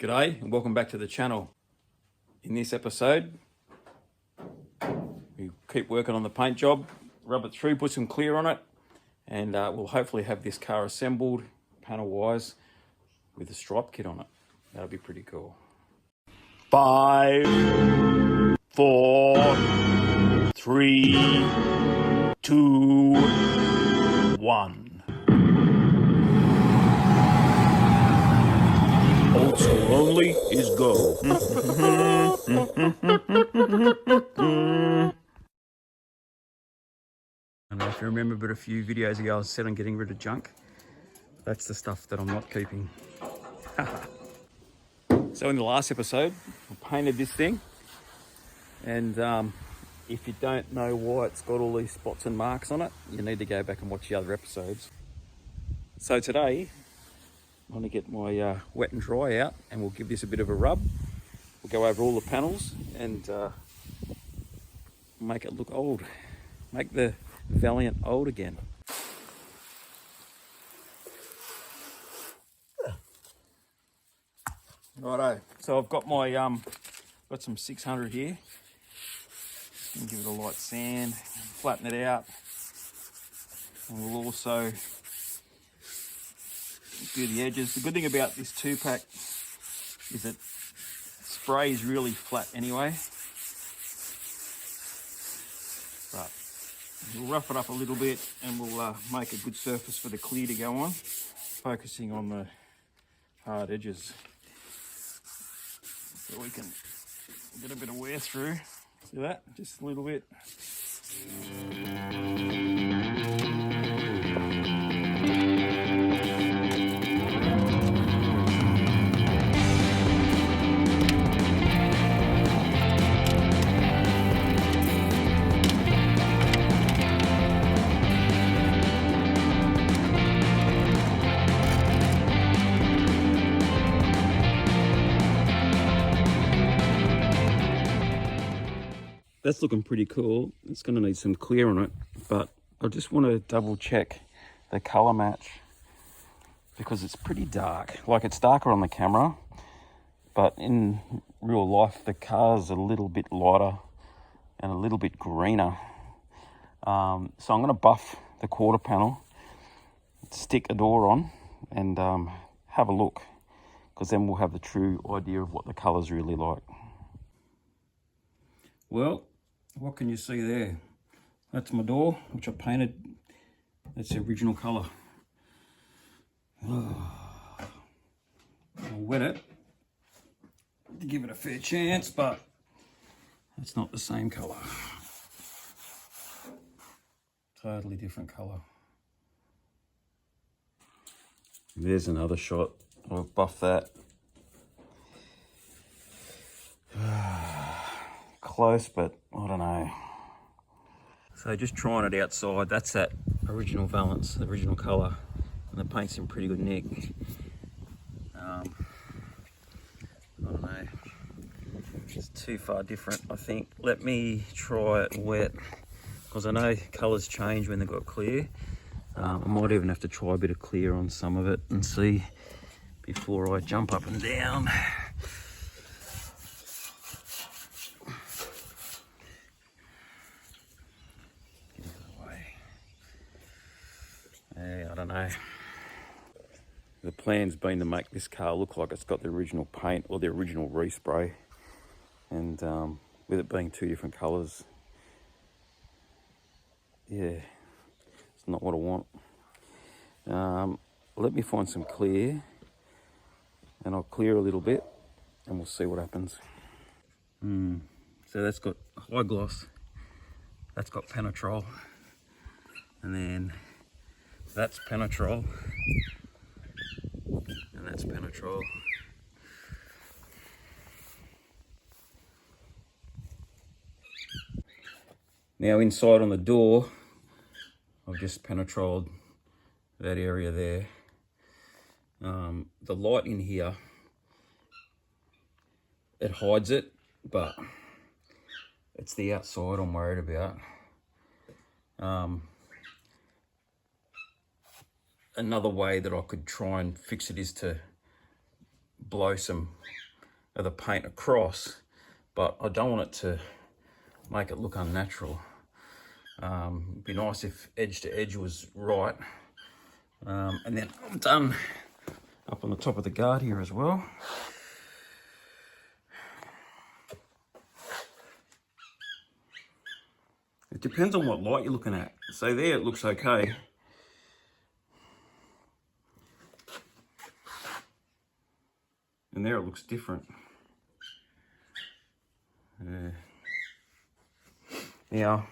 G'day and welcome back to the channel. In this episode, we keep working on the paint job, rub it through, put some clear on it, and we'll hopefully have this car assembled panel-wise with a stripe kit on it. That'll be pretty cool. 5, 4, 3, 2, 1. Old school only is go. I don't know if you remember, but a few videos ago I said on getting rid of junk. That's the stuff that I'm not keeping. So in the last episode, I painted this thing, and if you don't know why it's got all these spots and marks on it, you need to go back and watch the other episodes. So today, I'm going to get my wet and dry out, and we'll give this a bit of a rub. We'll go over all the panels and make it look old. Make the Valiant old again. Righto, so I've got my got some 600 here. Give it a light sand, flatten it out, and we'll also do the edges. The good thing about this 2-pack is it sprays really flat anyway, but we'll rough it up a little bit and we'll make a good surface for the clear to go on, focusing on the hard edges so we can get a bit of wear through. See that? Just a little bit. That's looking pretty cool. It's going to need some clear on it, but I just want to double check the color match because it's pretty dark. Like, it's darker on the camera, but in real life the car's a little bit lighter and a little bit greener. So I'm going to buff the quarter panel, stick a door on, and have a look, because then we'll have the true idea of what the color's really like. Well, what can you see there? That's my door, which I painted. That's the original colour. I'll wet it to give it a fair chance, but it's not the same colour. Totally different colour. There's another shot. I'll buff that. Close, but I don't know. So just trying it outside, that's that original valance, the original colour, and the paint's in pretty good nick. I don't know, it's too far different, I think. Let me try it wet, because I know colours change when they've got clear. I might even have to try a bit of clear on some of it and see before I jump up and down. I don't know. The plan's been to make this car look like it's got the original paint or the original respray, and with it being two different colours, yeah, it's not what I want. Let me find some clear, and I'll clear a little bit, and we'll see what happens. So that's got high gloss, that's got penetrol, and then that's penetrol, and that's penetrol. Now inside on the door, I've just penetroled that area there. The light in here, it hides it, but it's the outside I'm worried about. Another way that I could try and fix it is to blow some of the paint across, but I don't want it to make it look unnatural. It'd be nice if edge to edge was right. And then I'm done up on the top of the guard here as well. It depends on what light you're looking at. So there it looks okay. And there it looks different. Now,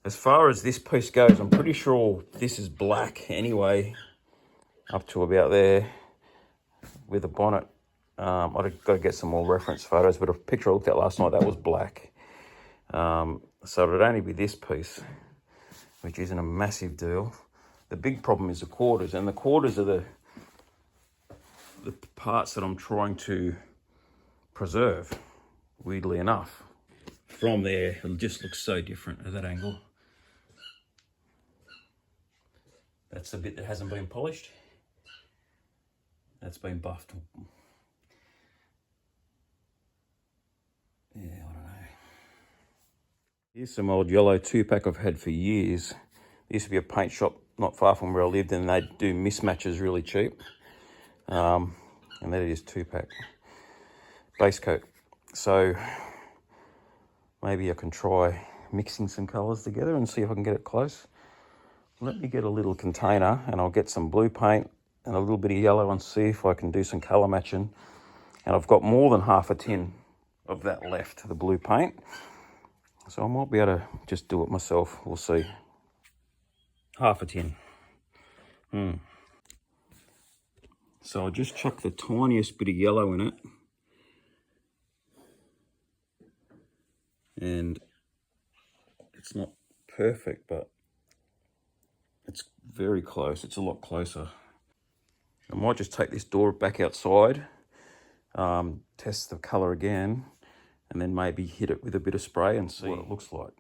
as far as this piece goes, I'm pretty sure this is black anyway, up to about there with the bonnet. I've got to get some more reference photos, but a picture I looked at last night, that was black. So it'd only be this piece, which isn't a massive deal. The big problem is the quarters, and the quarters are the parts that I'm trying to preserve, weirdly enough. From there, it just looks so different at that angle. That's the bit that hasn't been polished. That's been buffed. Yeah, I don't know. Here's some old yellow 2-pack I've had for years. There used to be a paint shop not far from where I lived, and they do mismatches really cheap. And that is 2-pack base coat. So maybe I can try mixing some colours together and see if I can get it close. Let me get a little container and I'll get some blue paint and a little bit of yellow and see if I can do some colour matching. And I've got more than half a tin of that left, the blue paint. So I might be able to just do it myself. We'll see. Half a tin. So I'll just chuck the tiniest bit of yellow in it. And it's not perfect, but it's very close. It's a lot closer. I might just take this door back outside, test the colour again, and then maybe hit it with a bit of spray and see what it looks like.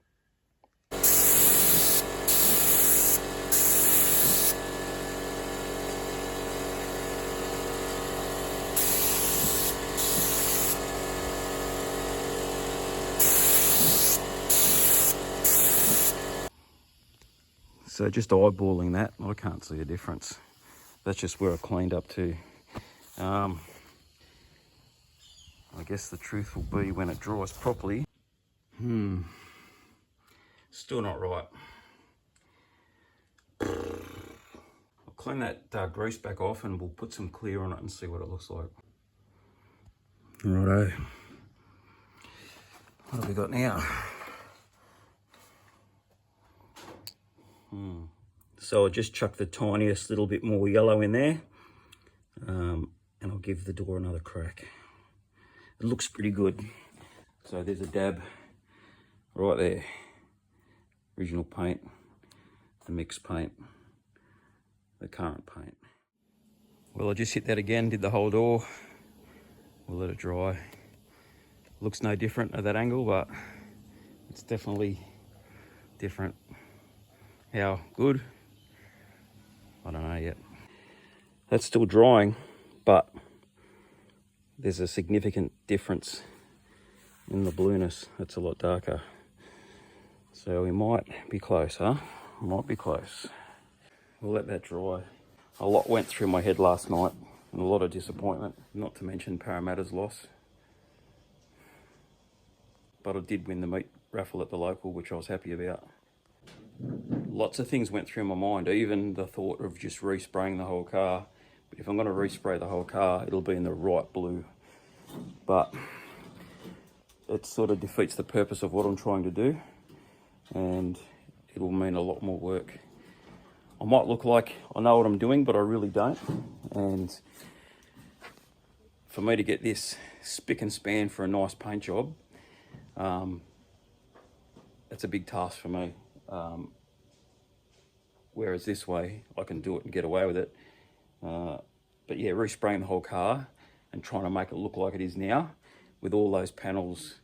So just eyeballing that, I can't see a difference. That's just where I cleaned up to. I guess the truth will be when it dries properly. Still not right. I'll clean that grease back off and we'll put some clear on it and see what it looks like. Righto. What have we got now? So I'll just chuck the tiniest little bit more yellow in there, and I'll give the door another crack. It looks pretty good. So there's a dab right there. Original paint, the mixed paint, the current paint. Well, I just hit that again, did the whole door. We'll let it dry. Looks no different at that angle, but it's definitely different. How good? I don't know yet. That's still drying, but there's a significant difference in the blueness. It's a lot darker. So we might be close, huh? Might be close. We'll let that dry. A lot went through my head last night and a lot of disappointment, not to mention Parramatta's loss. But I did win the meat raffle at the local, which I was happy about. Lots of things went through my mind, even the thought of just respraying the whole car. But if I'm going to respray the whole car, it'll be in the right blue. But it sort of defeats the purpose of what I'm trying to do, and it will mean a lot more work. I might look like I know what I'm doing, but I really don't. And for me to get this spick and span for a nice paint job, it's a big task for me. Whereas this way, I can do it and get away with it. But yeah, respraying the whole car and trying to make it look like it is now, with all those panels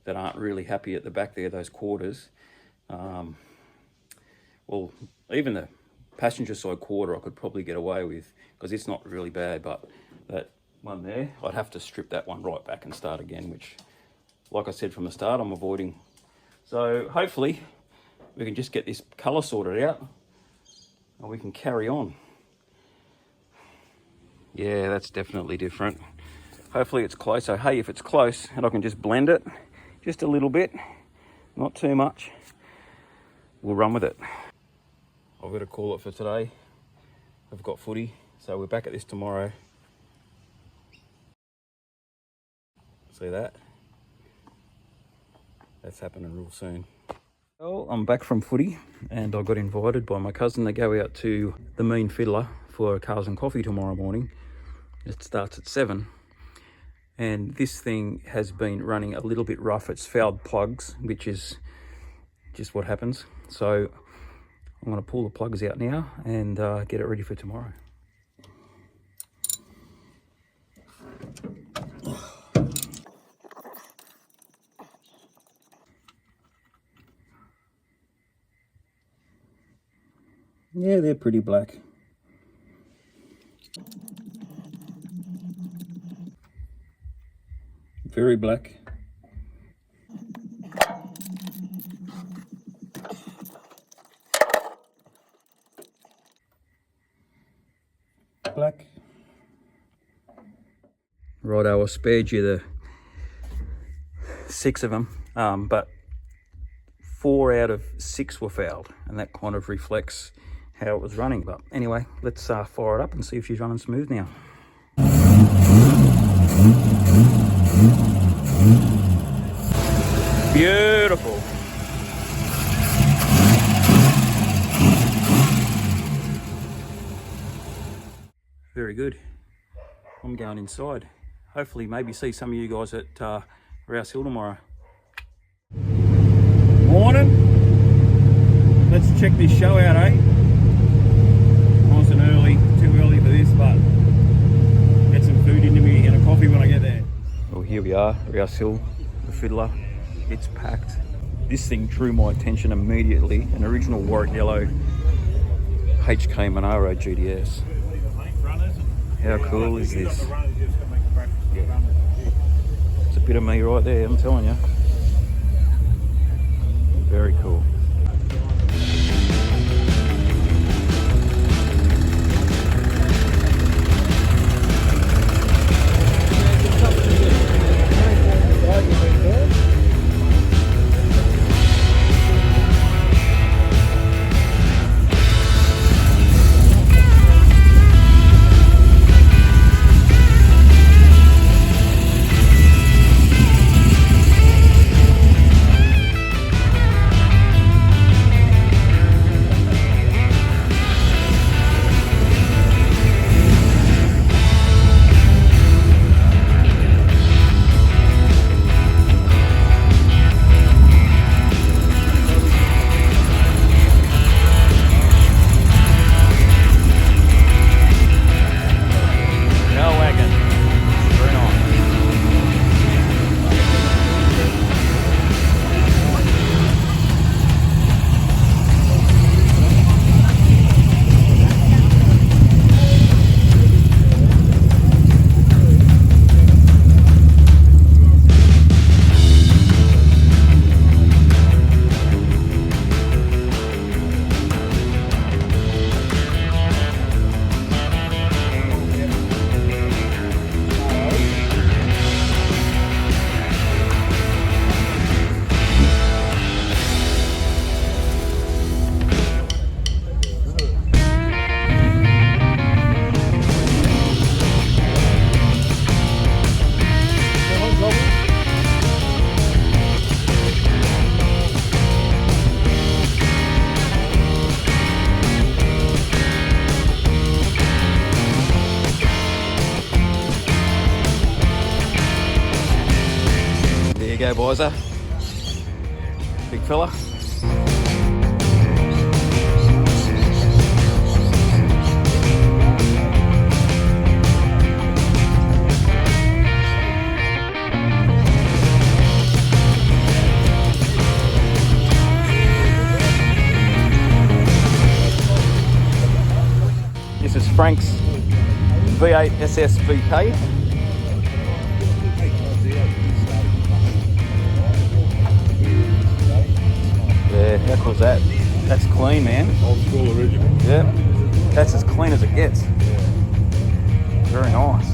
that aren't really happy at the back there, those quarters. Well, even the passenger side quarter I could probably get away with, because it's not really bad, but that one there. I'd have to strip that one right back and start again, which, like I said from the start, I'm avoiding. So hopefully we can just get this colour sorted out and we can carry on. Yeah, that's definitely different. Hopefully it's close. So hey, if it's close and I can just blend it just a little bit, not too much, we'll run with it. I've got to call it for today. I've got footy, so we're back at this tomorrow. See that? That's happening real soon. Well, I'm back from footy and I got invited by my cousin to go out to the Mean Fiddler for Cars and Coffee tomorrow morning. It starts at 7. And this thing has been running a little bit rough. It's fouled plugs, which is just what happens. So I'm going to pull the plugs out now and get it ready for tomorrow. Yeah, they're pretty black. Very black. Black. Righto, I spared you the 6 of them, but 4 out of 6 were fouled, and that kind of reflects how it was running. But anyway, let's fire it up and see if she's running smooth now. Beautiful. Very good. I'm going inside. Hopefully maybe see some of you guys at Rouse Hill tomorrow. Morning. Let's check this show out, eh? Nice and early. Too early for this, but get some food into me and a coffee when I get there. Well, here we are, Rouse Hill, the Fiddler. It's packed. This thing drew my attention immediately. An original Warwick Yellow HK Monaro GDS. How cool is this? It's a bit of me right there, I'm telling you. Very cool. Go, Boiser. Big fella. This is Frank's V8 SS VK. Yeah, how cool's that? That's clean, man. Old school original. Yeah, that's as clean as it gets. Yeah. Very nice.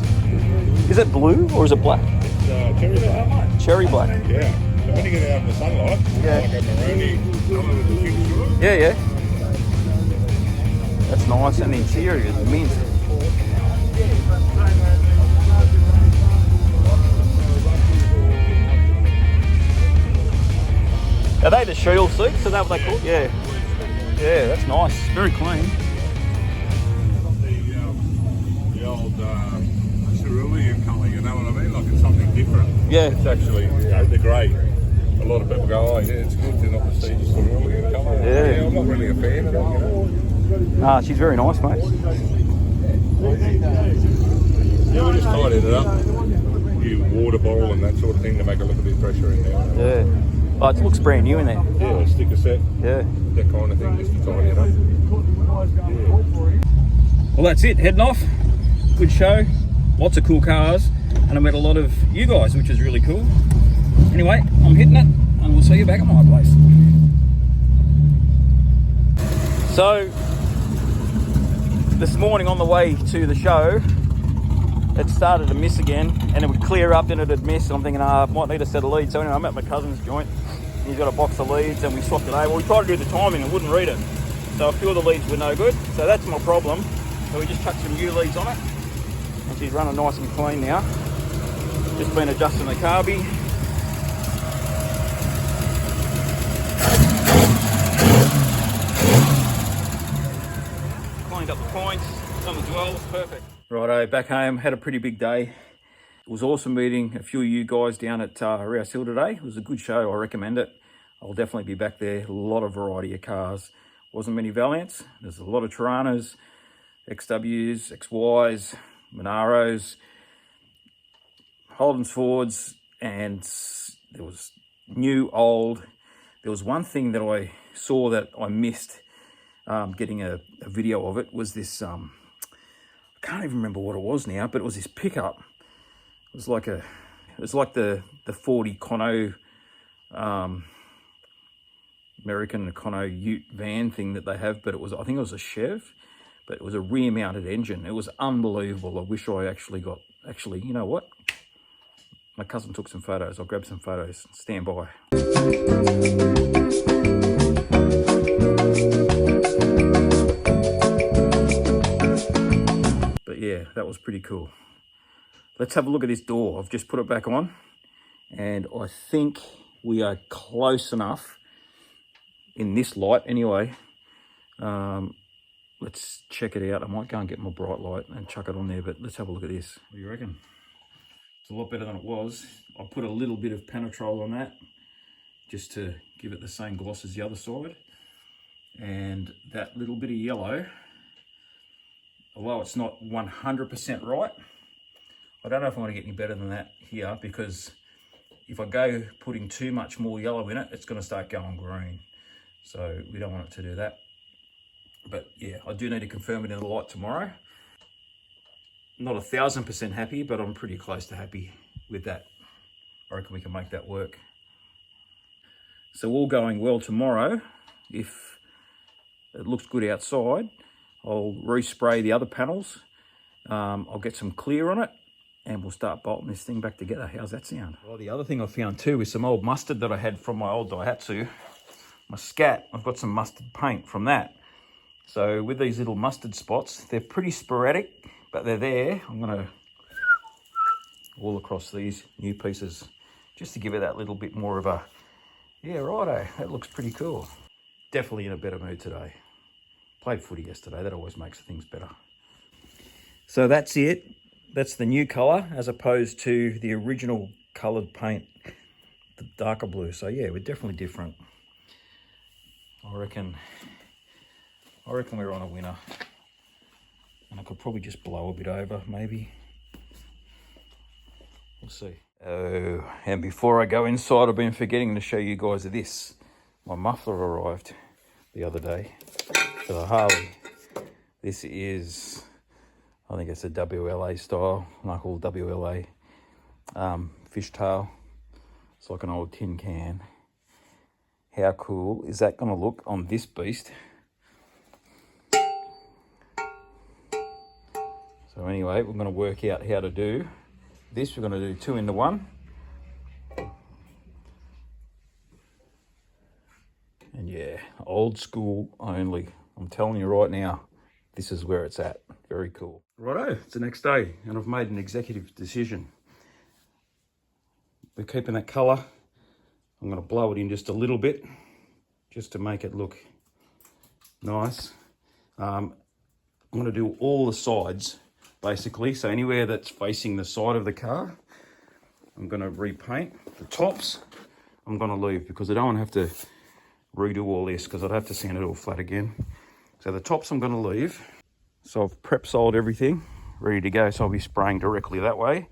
Is it blue or is it black? It's cherry black. Cherry black. Yeah. So when you get it out in the sunlight, it's Yeah. like a maroony colour with the thin short. Yeah, yeah. That's nice, and the interior is mint. Are they the shield seats? Is that what they call? Yeah. Yeah, that's nice. Very clean. The old cerulean colour, you know what I mean? Like it's something different. Yeah. It's actually, you know, the grey. A lot of people go, oh yeah, it's good to not to see just cerulean colour. Yeah. I'm not really a fan of that, you know. Ah, she's very nice, mate. Yeah, we just tidied it up. You water bowl and that sort of thing to make a little bit of pressure in there. Yeah. Oh, it looks brand new in there. Yeah, sticker set. Yeah. That kind of thing, just to tidy it up. Yeah. Well, that's it. Heading off. Good show. Lots of cool cars. And I met a lot of you guys, which is really cool. Anyway, I'm hitting it, and we'll see you back at my place. So, this morning on the way to the show, it started to miss again, and it would clear up, then it'd miss, and I'm thinking, I might need a set of leads. So anyway, I'm at my cousin's joint, and he's got a box of leads, and we swapped it over. We tried to do the timing and wouldn't read it. So a few of the leads were no good, so that's my problem. So we just chucked some new leads on it, and she's running nice and clean now. Just been adjusting the carby. Cleaned up the points, done the dwells, perfect. Righto, back home, had a pretty big day. It was awesome meeting a few of you guys down at Rouse Hill today. It was a good show, I recommend it. I'll definitely be back there. A lot of variety of cars. Wasn't many Valiants. There's a lot of Toranas, XWs, XYs, Monaros, Holdens, Fords, and there was new, old. There was one thing that I saw that I missed getting a video of it, was this, I can't even remember what it was now, but it was this pickup. It was like the 40 Conno, American Conno Ute van thing that they have, but it was, I think it was a Chev, but it was a rear mounted engine. It was unbelievable. I wish I actually, you know what? My cousin took some photos. I'll grab some photos. Stand by. But yeah, that was pretty cool. Let's have a look at this door. I've just put it back on, and I think we are close enough in this light anyway. Let's check it out. I might go and get my bright light and chuck it on there, but let's have a look at this. What do you reckon? It's a lot better than it was. I put a little bit of Panatrol on that just to give it the same gloss as the other side. And that little bit of yellow, although it's not 100% right, I don't know if I want to get any better than that here, because if I go putting too much more yellow in it, it's going to start going green. So we don't want it to do that. But yeah, I do need to confirm it in the light tomorrow. Not 1,000% happy, but I'm pretty close to happy with that. I reckon we can make that work. So all going well tomorrow, if it looks good outside, I'll respray the other panels. I'll get some clear on it, and we'll start bolting this thing back together. How's that sound? Well, the other thing I found too is some old mustard that I had from my old Daihatsu. My Scat, I've got some mustard paint from that. So with these little mustard spots, they're pretty sporadic, but they're there. I'm gonna all across these new pieces, just to give it that little bit more of a, yeah, righto, that looks pretty cool. Definitely in a better mood today. Played footy yesterday, that always makes things better. So that's it. That's the new colour, as opposed to the original coloured paint, the darker blue. So yeah, we're definitely different. I reckon we're on a winner. And I could probably just blow a bit over, maybe. We'll see. Oh, and before I go inside, I've been forgetting to show you guys this. My muffler arrived the other day for the Harley. This is, I think it's a WLA style, knuckle WLA fishtail. It's like an old tin can. how cool is that going to look on this beast? So anyway, we're going to work out how to do this. We're going to do 2 into 1. And yeah, old school only. I'm telling you right now, this is where it's at. Very cool. Righto, it's the next day and I've made an executive decision. We're keeping that colour. I'm going to blow it in just a little bit, just to make it look nice. I'm going to do all the sides, basically. So anywhere that's facing the side of the car, I'm going to repaint. The tops, I'm going to leave because I don't want to have to redo all this because I'd have to sand it all flat again. So the tops I'm going to leave. So I've prep soled everything, ready to go. So I'll be spraying directly that way.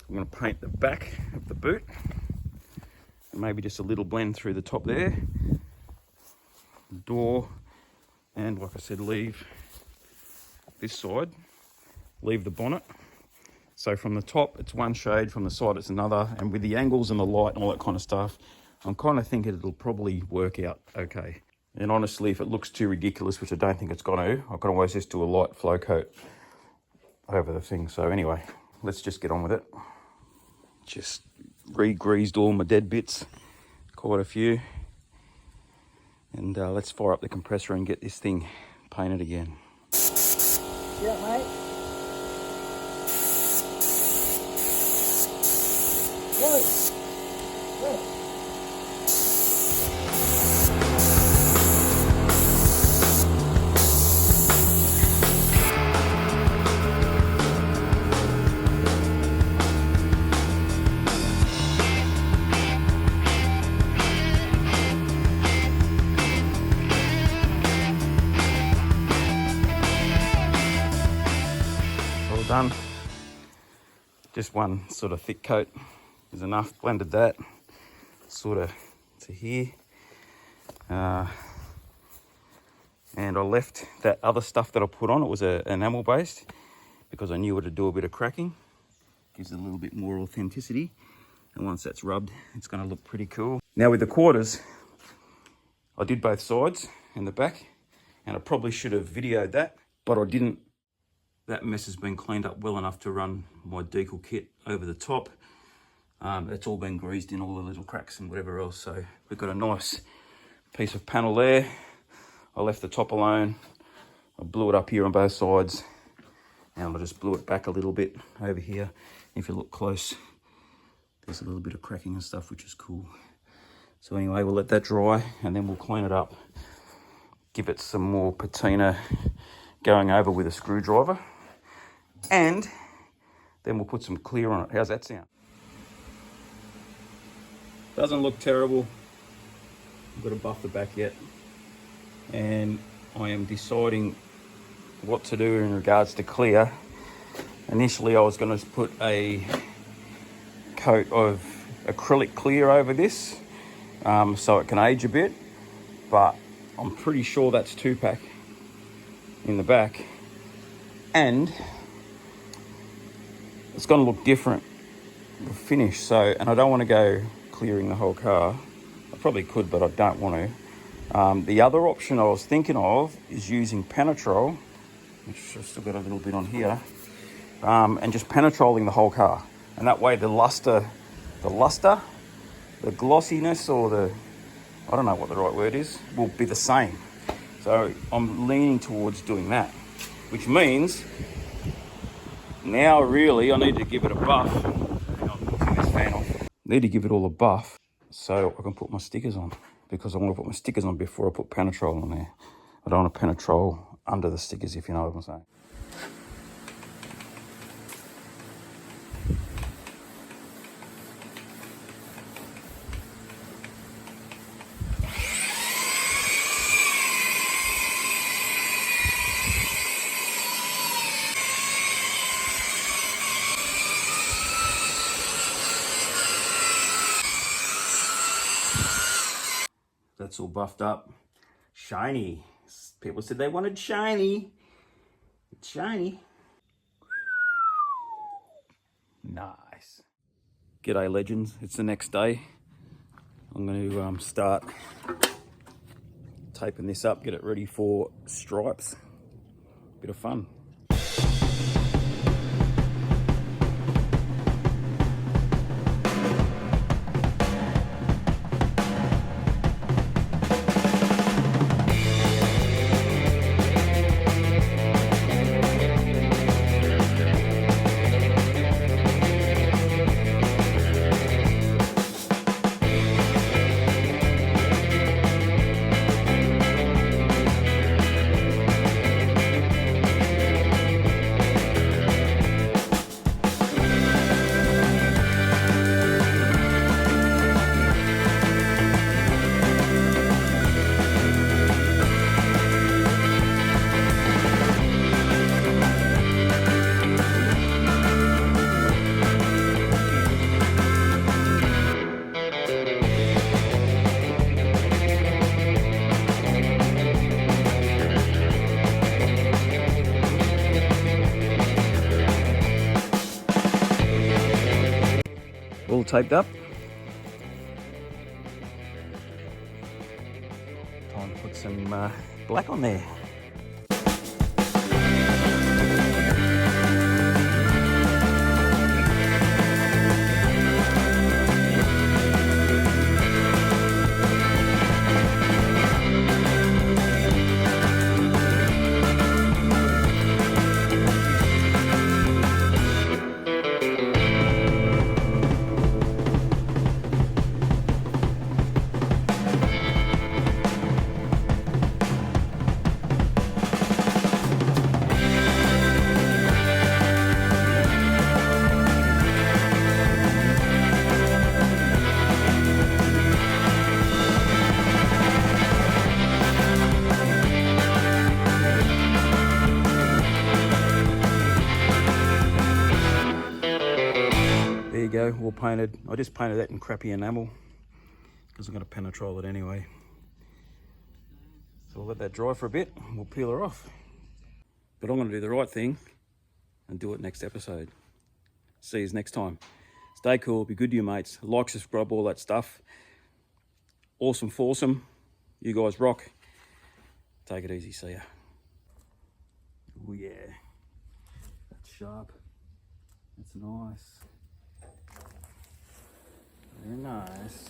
I'm going to paint the back of the boot. Maybe just a little blend through the top there. Door. And like I said, leave this side. Leave the bonnet. So from the top, it's one shade. From the side, it's another. And with the angles and the light and all that kind of stuff, I'm kind of thinking it'll probably work out okay. And honestly, if it looks too ridiculous, which I don't think it's going to, I can always just do a light flow coat over the thing. So anyway, let's just get on with it. Just re-greased all my dead bits, quite a few. And let's fire up the compressor and get this thing painted again. Yeah, mate. Good. Good. All done. Just one sort of thick coat is enough. Blended that sort of to here. And I left that other stuff that I put on. It was enamel based because I knew it would do a bit of cracking. Gives it a little bit more authenticity. And once that's rubbed, it's going to look pretty cool. Now with the quarters, I did both sides and the back, and I probably should have videoed that, but I didn't. That mess has been cleaned up well enough to run my decal kit over the top. It's all been greased in, all the little cracks and whatever else. So we've got a nice piece of panel there. I left the top alone. I blew it up here on both sides, and I just blew it back a little bit over here. If you look close, there's a little bit of cracking and stuff, which is cool. So anyway, we'll let that dry and then we'll clean it up. Give it some more patina going over with a screwdriver. And then we'll put some clear on it. How's that sound? Doesn't look terrible. I've got to buff the back yet. And I am deciding what to do in regards to clear. Initially, I was going to put a coat of acrylic clear over this so it can age a bit. But I'm pretty sure that's 2-pack in the back. And it's going to look different, the finish. So, and I don't want to go clearing the whole car. I probably could, but I don't want to. The other option I was thinking of is using Penetrol, which I've still got a little bit on here, and just penetroling the whole car. And that way the luster, the glossiness, or I don't know what the right word is, will be the same. So I'm leaning towards doing that, which means now really I need to give it a buff. Hang on, turn this fan off. Need to give it all a buff so I can put my stickers on, because I want to put my stickers on before I put Penetrol on there. I don't want to Penetrol under the stickers, if you know what I'm saying. That's all buffed up. Shiny. People said they wanted shiny. It's shiny. Nice. G'day legends, it's the next day. I'm going to start taping this up, get it ready for stripes. Bit of fun. All taped up. Time to put some black on there. There you go, all painted. I just painted that in crappy enamel because I'm going to penetrol it anyway. So we'll let that dry for a bit and we'll peel her off. But I'm going to do the right thing and do it next episode. See you next time. Stay cool, be good to your mates, like, subscribe, all that stuff. Awesome foursome. You guys rock. Take it easy, see ya. Oh yeah, that's sharp. That's nice. Very nice.